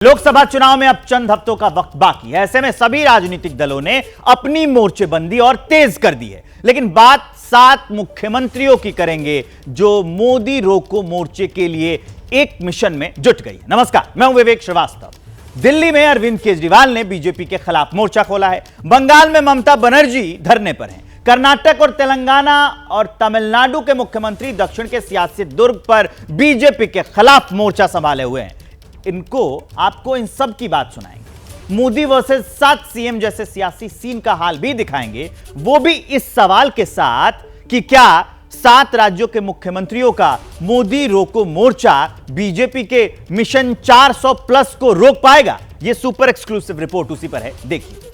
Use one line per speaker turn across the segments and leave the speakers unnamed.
लोकसभा चुनाव में अब चंद हफ्तों का वक्त बाकी है। ऐसे में सभी राजनीतिक दलों ने अपनी मोर्चेबंदी और तेज कर दी है। लेकिन बात 7 मुख्यमंत्रियों की करेंगे जो मोदी रोको मोर्चे के लिए एक मिशन में जुट गई है। नमस्कार, मैं हूं विवेक श्रीवास्तव। दिल्ली में अरविंद केजरीवाल ने बीजेपी के खिलाफ मोर्चा खोला है। बंगाल में ममता बनर्जी धरने पर हैं। कर्नाटक और तेलंगाना और तमिलनाडु के मुख्यमंत्री दक्षिण के सियासी दुर्ग पर बीजेपी के खिलाफ मोर्चा संभाले हुए हैं। आपको इन सब की बात सुनाएंगे। मोदी वर्सेस 7 सीएम जैसे सियासी सीन का हाल भी दिखाएंगे, वो भी इस सवाल के साथ कि क्या 7 राज्यों के मुख्यमंत्रियों का मोदी रोको मोर्चा बीजेपी के मिशन 400 प्लस को रोक पाएगा। यह सुपर एक्सक्लूसिव रिपोर्ट उसी पर है, देखिए।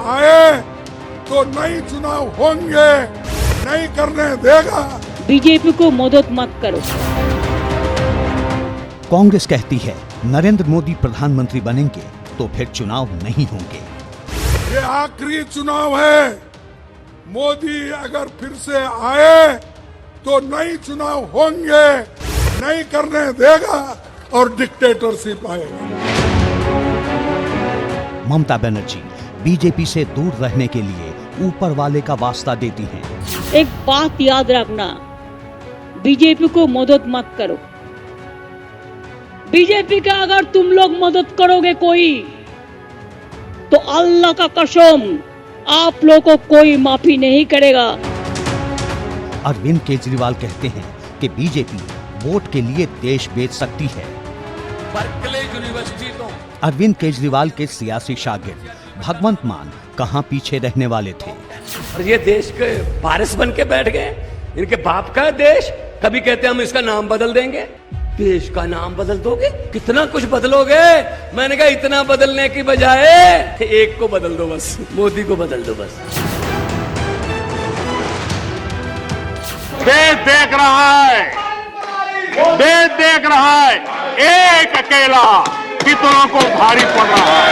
आए तो नए चुनाव होंगे, नहीं करने देगा।
बीजेपी को मदद मत करो।
कांग्रेस कहती है नरेंद्र मोदी प्रधानमंत्री बनेंगे तो फिर चुनाव नहीं होंगे।
ये आखिरी चुनाव है। मोदी अगर फिर से आए तो नए चुनाव होंगे, नहीं करने देगा और डिक्टेटरशिप आएगा।
ममता बनर्जी बीजेपी से दूर रहने के लिए ऊपर वाले का वास्ता देती हैं।
एक बात याद रखना, बीजेपी को मदद मत करो। बीजेपी का अगर तुम लोग मदद करोगे कोई, तो अल्लाह का कसम आप लोगों को कोई माफी नहीं करेगा।
अरविंद केजरीवाल कहते हैं कि बीजेपी वोट के लिए देश बेच सकती है। अरविंद केजरीवाल के सियासी शागिर्द भगवंत मान कहां पीछे रहने वाले थे।
और ये देश के वारिस बन के बैठ गए। इनके बाप का देश। कभी कहते हम इसका नाम बदल देंगे। देश का नाम बदल दोगे? कितना कुछ बदलोगे? मैंने कहा इतना बदलने की बजाय एक को बदल दो बस, मोदी को बदल दो बस।
देश देख रहा है, देश देख रहा है, एक अकेला कितनों को भारी पड़ रहा है।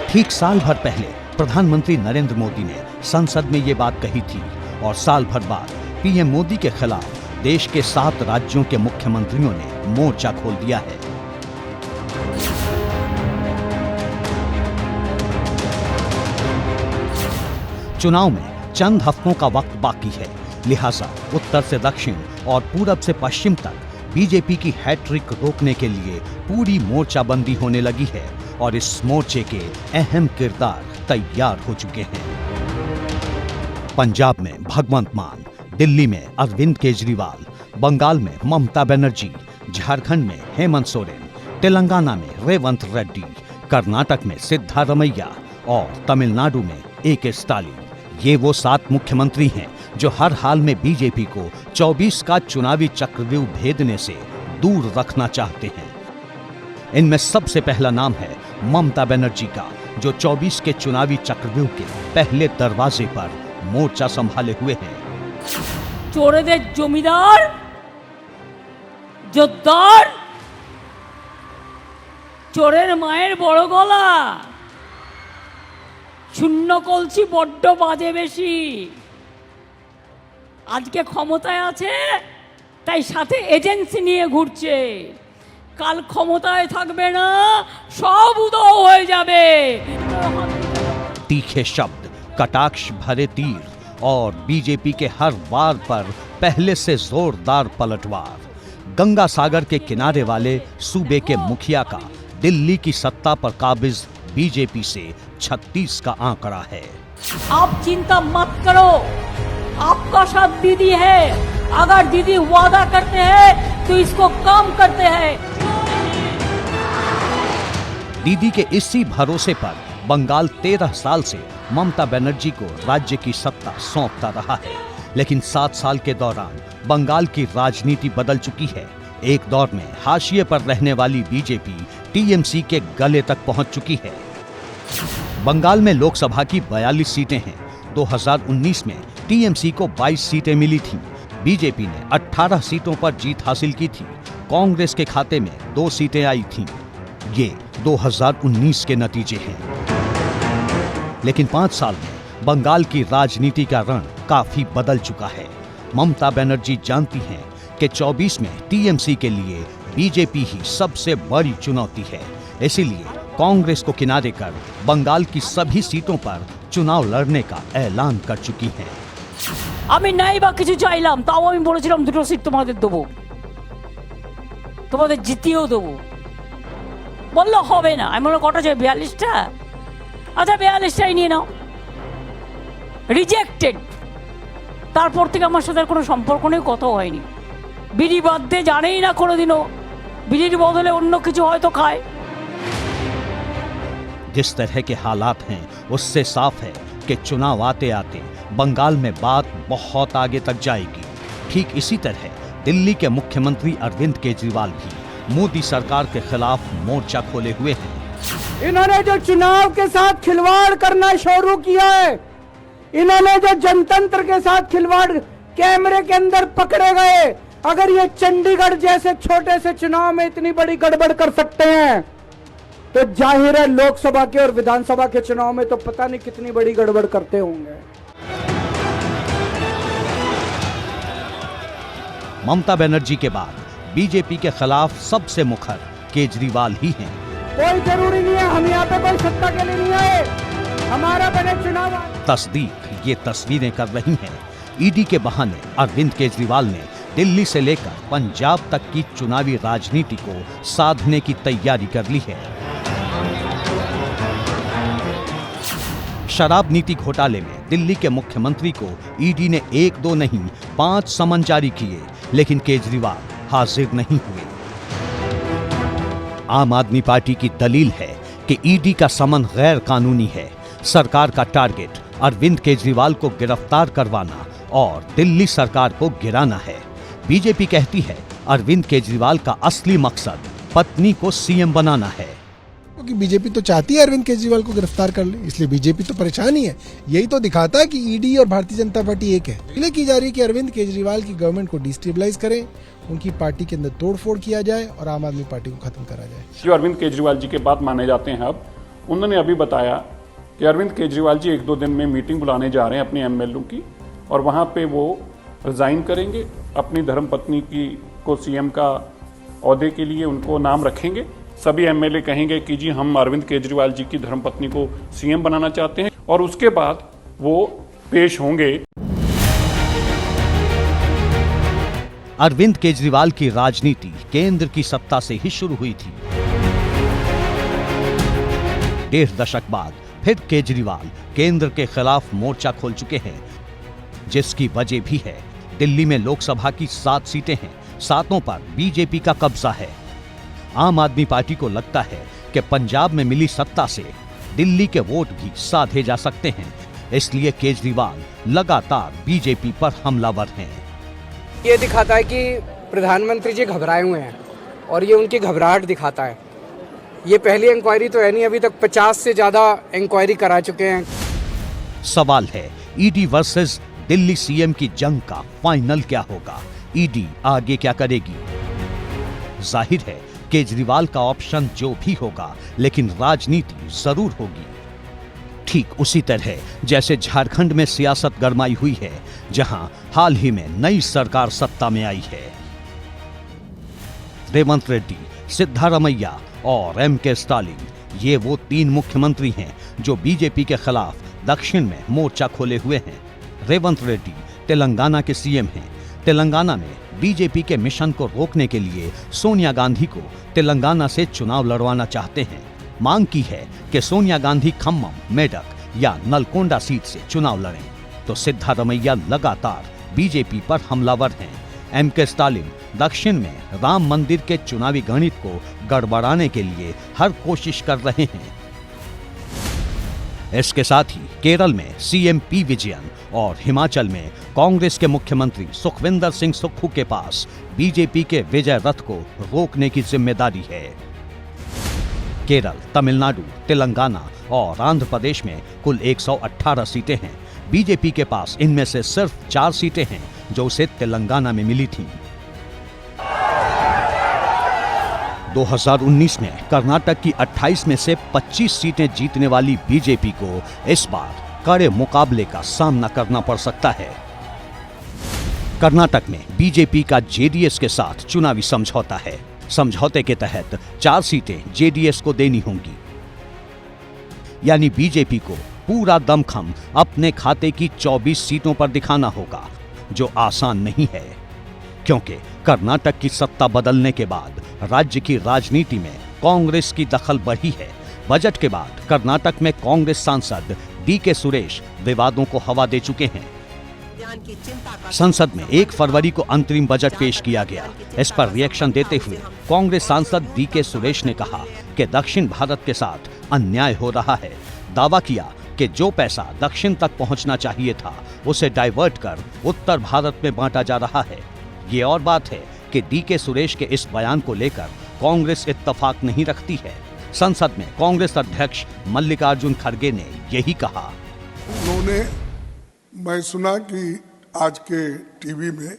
ठीक साल भर पहले प्रधानमंत्री नरेंद्र मोदी ने संसद में ये बात कही थी और साल भर बाद पीएम मोदी के खिलाफ देश के 7 राज्यों के मुख्यमंत्रियों ने मोर्चा खोल दिया है। चुनाव में चंद हफ्तों का वक्त बाकी है, लिहाजा उत्तर से दक्षिण और पूरब से पश्चिम तक बीजेपी की हैट्रिक रोकने के लिए पूरी मोर्चाबंदी होने लगी है और इस मोर्चे के अहम किरदार तैयार हो चुके हैं। पंजाब में भगवंत मान, दिल्ली में अरविंद केजरीवाल, बंगाल में ममता बनर्जी, झारखंड में हेमंत सोरेन, तेलंगाना में रेवंत रेड्डी, कर्नाटक में सिद्धारमैया और तमिलनाडु में ए.के. स्टालिन। ये वो 7 मुख्यमंत्री हैं जो हर हाल में बीजेपी को 24 का चुनावी चक्रव्यूह भेदने से दूर रखना चाहते हैं। इनमें सबसे पहला नाम है ममता बनर्जी का, जो 24 के चुनावी चक्रव्यूह के पहले दरवाजे पर मोर्चा संभाले हुए हैं।
चोरेদের জমিদার জোরদার চোরের মায়ের বড় গলা শূন্য কলসি বড্ড বাজে বেশি। আজকে ক্ষমতায় আছে তাই সাথে এজেন্সি নিয়ে ঘুরছে, কাল ক্ষমতায় থাকবে না, সব উধাও হয়ে যাবে।
तीखे शब्द, कटाक्ष भरे तीर और बीजेपी के हर वार पर पहले से जोरदार पलटवार। गंगा सागर के किनारे वाले सूबे के मुखिया का दिल्ली की सत्ता पर काबिज बीजेपी से 36 का आंकड़ा है।
आप चिंता मत करो, आपका साथ दीदी है। अगर दीदी वादा करते हैं तो इसको काम करते हैं।
दीदी के इसी भरोसे पर बंगाल 13 साल से ममता बनर्जी को राज्य की सत्ता सौंपता रहा है। लेकिन 7 साल के दौरान बंगाल की राजनीति बदल चुकी है। एक दौर में हाशिए पर रहने वाली बीजेपी टीएमसी के गले तक पहुंच चुकी है। बंगाल में लोकसभा की 42 सीटें हैं। 2019 में टीएमसी को 22 सीटें मिली थीं। बीजेपी ने 18 सीटों पर जीत हासिल की थी कांग्रेस के खाते में 2 सीटें आई थीं। ये 2019 के नतीजे हैं। लेकिन 5 साल में बंगाल की राजनीति का रण काफी बदल चुका है। ममता बनर्जी जानती हैं कि 24 में टीएमसी के लिए बीजेपी ही सबसे बड़ी चुनौती है। इसीलिए कांग्रेस को किनारे कर बंगाल की सभी सीटों पर चुनाव लड़ने का ऐलान कर चुकी हैं।
আমি নাই বা কিছু চাইলাম, তাও আমি বলেছিলাম 2টো সিট তোমাদের দেবো, তোমাদের জিতিয়েও দেবো। বললো হবে না। আমি বললাম কটা চাই? 42টা। আচ্ছা 42টাই নিয়ে নাও। রিজেক্টেড। তারপর থেকে আমার সাথে আর কোনো সম্পর্ক নেই, কথাও হয়নি। বিড়ি বাদ দিয়ে জানেই না কোনোদিনও। বিড়ির বদলে অন্য কিছু হয়তো খায়।
जिस तरह के हालात हैं उससे साफ है कि चुनाव आते आते बंगाल में बात बहुत आगे तक जाएगी। ठीक इसी तरह दिल्ली के मुख्यमंत्री अरविंद केजरीवाल भी मोदी सरकार के खिलाफ मोर्चा खोले हुए हैं।
इन्होंने जो चुनाव के साथ खिलवाड़ करना शुरू किया है, इन्होंने जो जनतंत्र के साथ खिलवाड़ कैमरे के अंदर पकड़े गए, अगर ये चंडीगढ़ जैसे छोटे से चुनाव में इतनी बड़ी गड़बड़ कर सकते हैं तो जाहिर है लोकसभा के और विधानसभा के चुनाव में तो पता नहीं कितनी बड़ी गड़बड़ करते होंगे।
ममता बनर्जी के बाद बीजेपी के खिलाफ सबसे मुखर केजरीवाल ही हैं।
कोई जरूरी नहीं है, हम यहाँ पे कोई सत्ता के लिए नहीं आए, हमारा बने चुनाव।
तस्दीक ये तस्वीरें कर रही हैं। ईडी के बहाने अरविंद केजरीवाल ने दिल्ली से लेकर पंजाब तक की चुनावी राजनीति को साधने की तैयारी कर ली है। शराब नीति घोटाले में दिल्ली के मुख्यमंत्री को ईडी ने 1-2 नहीं 5 समन जारी किए, लेकिन केजरीवाल हाजिर नहीं हुए। आम आदमी पार्टी की दलील है कि ईडी का समन गैर कानूनी है। सरकार का टारगेट अरविंद केजरीवाल को गिरफ्तार करवाना और दिल्ली सरकार को गिराना है। बीजेपी कहती है अरविंद केजरीवाल का असली मकसद पत्नी को सीएम बनाना है।
क्योंकि बीजेपी तो चाहती है अरविंद केजरीवाल को गिरफ्तार कर ले, इसलिए बीजेपी तो परेशान ही है। यही तो दिखाता है कि ईडी और भारतीय जनता पार्टी एक है। इसलिए की जा रही है कि अरविंद केजरीवाल की गवर्नमेंट को डिस्टेबलाइज करें, उनकी पार्टी के अंदर तोड़फोड़ किया जाए और आम आदमी पार्टी को खत्म करा जाए।
जो अरविंद केजरीवाल जी के बात माने जाते हैं, अब उन्होंने अभी बताया कि अरविंद केजरीवाल जी 1-2 दिन में मीटिंग बुलाने जा रहे हैं अपने एमएलए की, और वहां पे वो रिजाइन करेंगे, अपनी धर्मपत्नी की को सीएम का ओहदे के लिए उनको नाम रखेंगे। सभी एमएलए कहेंगे कि जी हम अरविंद केजरीवाल जी की धर्मपत्नी को सीएम बनाना चाहते हैं, और उसके बाद वो पेश होंगे।
अरविंद केजरीवाल की राजनीति केंद्र की सत्ता से ही शुरू हुई थी। 1.5 दशक बाद फिर केजरीवाल केंद्र के खिलाफ मोर्चा खोल चुके हैं, जिसकी वजह भी है दिल्ली में लोकसभा की 7 सीटें हैं, 7 पर बीजेपी का कब्जा है। आम आदमी पार्टी को लगता है कि पंजाब में मिली सत्ता से दिल्ली के वोट भी साधे जा सकते हैं, इसलिए केजरीवाल लगातार बीजेपी पर हमलावर हैं।
ये दिखाता है कि प्रधानमंत्री जी घबराए हुए हैं और ये उनकी घबराहट दिखाता है। ये पहली इंक्वायरी तो है नहीं, अभी तक 50 से ज्यादा इंक्वायरी करा चुके हैं।
सवाल है ईडी वर्सेस दिल्ली सीएम की जंग का फाइनल क्या होगा? ईडी आगे क्या करेगी? जाहिर है केजरीवाल का ऑप्शन जो भी होगा, लेकिन राजनीति जरूर होगी। ठीक उसी तरह जैसे झारखंड में सियासत गरमाई हुई है, जहां हाल ही में नई सरकार सत्ता में आई है। रेवंत रेड्डी, सिद्धारमैया और एमके स्टालिन, ये वो 3 मुख्यमंत्री हैं जो बीजेपी के खिलाफ दक्षिण में मोर्चा खोले हुए हैं। रेवंत रेड्डी तेलंगाना के सीएम हैं। तेलंगाना में बीजेपी के मिशन को रोकने के लिए सोनिया गांधी को तेलंगाना से चुनाव लड़वाना चाहते हैं। मांग की है कि सोनिया गांधी खम्मम, मेडक या नलकोंडा सीट से चुनाव लड़ें, तो सिद्धारमैया लगातार बीजेपी पर हमलावर हैं। एमके स्टालिन दक्षिण में राम मंदिर के चुनावी गणित को गड़बड़ाने के लिए हर कोशिश कर रहे हैं। इसके साथ ही केरल में सीएम पी विजयन और हिमाचल में कांग्रेस के मुख्यमंत्री सुखविंदर सिंह सुक्खू के पास बीजेपी के विजय रथ को रोकने की जिम्मेदारी है। केरल, तमिलनाडु, तेलंगाना और आंध्र प्रदेश में कुल 118 सीटें हैं। बीजेपी के पास इनमें से सिर्फ 4 सीटें हैं जो उसे तेलंगाना में मिली थीं। 2019 में कर्नाटक की 28 में से 25 सीटें जीतने वाली बीजेपी को इस बार कड़े मुकाबले का सामना करना पड़ सकता है। कर्नाटक में बीजेपी का जेडीएस के साथ चुनावी समझौता है। समझौते के तहत 4 सीटें जेडीएस को देनी होंगी, यानी बीजेपी को पूरा दमखम अपने खाते की 24 सीटों पर दिखाना होगा, जो आसान नहीं है, क्योंकि कर्नाटक की सत्ता बदलने के बाद राज्य की राजनीति में कांग्रेस की दखल बढ़ी है। बजट के बाद कर्नाटक में कांग्रेस सांसद डीके सुरेश विवादों को हवा दे चुके हैं। संसद में 1 फरवरी को अंतरिम बजट पेश किया गया। इस पर रिएक्शन देते हुए कांग्रेस सांसद डीके सुरेश ने कहा कि दक्षिण भारत के साथ अन्याय हो रहा है। दावा किया कि जो पैसा दक्षिण तक पहुंचना चाहिए था, उसे डाइवर्ट कर उत्तर भारत में बांटा जा रहा है। ये और बात है कि डीके सुरेश के इस बयान को लेकर कांग्रेस इत्तेफाक नहीं रखती है। संसद में कांग्रेस अध्यक्ष मल्लिकार्जुन खड़गे ने यही कहा।
मैं सुना कि आज के टीवी में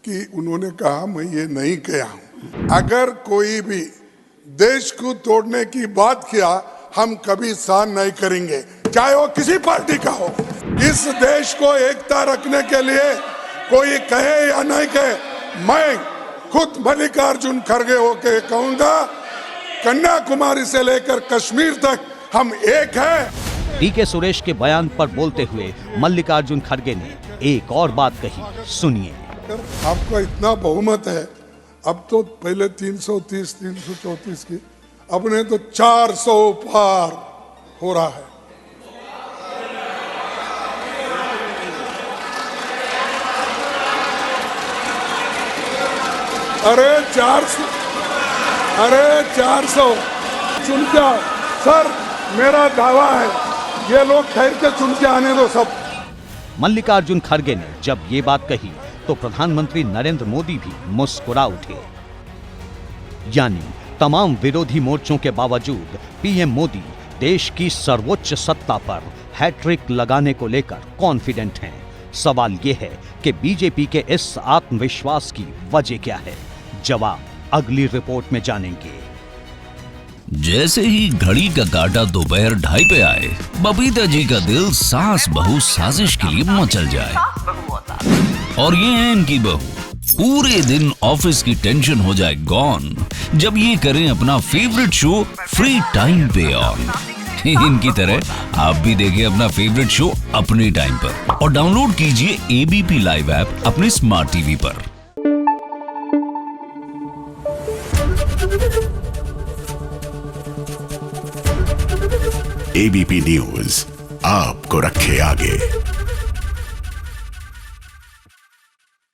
कि उन्होंने कहा मैं ये नहीं कहा हूं। अगर कोई भी देश को तोड़ने की बात किया, हम कभी सहन नहीं करेंगे, चाहे वो किसी पार्टी का हो। इस देश को एकता रखने के लिए कोई कहे या नहीं कहे, मैं खुद मल्लिकार्जुन खड़गे होके कहूंगा, कन्याकुमारी से लेकर कश्मीर तक हम एक हैं।
डीके सुरेश के बयान पर बोलते हुए मल्लिकार्जुन खड़गे ने एक और बात कही, सुनिए।
आपका इतना बहुमत है, अब तो पहले 330 334 की, अब ने तो 400 पार हो रहा है। अरे 400 चुन के आओ सर, मेरा दावा है, ये लोग ठहर के चुन के आने दो सब।
मल्लिकार्जुन खड़गे ने जब ये बात कही तो प्रधानमंत्री नरेंद्र मोदी भी मुस्कुरा उठे। यानी तमाम विरोधी मोर्चों के बावजूद पीएम मोदी देश की सर्वोच्च सत्ता पर हैट्रिक लगाने को लेकर कॉन्फिडेंट हैं। सवाल ये है कि बीजेपी के इस आत्मविश्वास की वजह क्या है? जवाब अगली रिपोर्ट में जानेंगे।
जैसे ही घड़ी का काटा दोपहर 2:30 पे आए, बबीता जी का दिल सास बहू साजिश के लिए मचल जाए। और ये है इनकी बहू, पूरे दिन ऑफिस की टेंशन हो जाए गॉन जब ये करें अपना फेवरेट शो फ्री टाइम पे ऑन। इनकी तरह आप भी देखिए अपना फेवरेट शो अपने टाइम पर और डाउनलोड कीजिए एबीपी लाइव ऐप अपने स्मार्ट टीवी पर।
एबीपी न्यूज आपको रखे आगे।